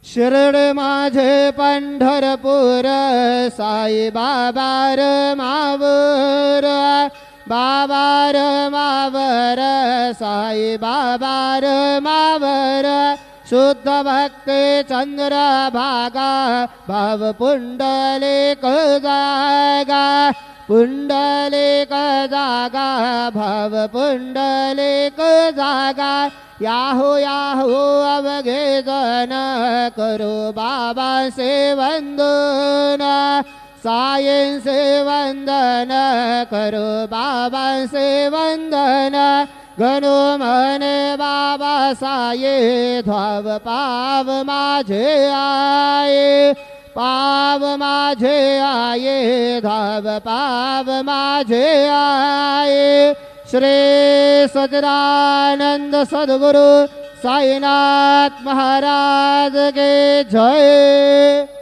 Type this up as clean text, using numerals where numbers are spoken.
शिरड माझे पंढरपूर साई बाबा र मावर बाबा र मावर साई बाबा र मावर शुद्ध भक्ती चंद्र भागा भाव पुंडलिक जागा पुंडलिक जागा भाव पुंडलिक जागा याहू याहू अवघे जन करू बाबा से वंदन सायं से वंदन करू बाबा से वंदन गणू म्हणे बाबा साये धाव पाव माझे आये पाव माझे आये धाव पाव माझे आये श्री सच्चिदानंद सद्गुरु साईनाथ महाराज के जय।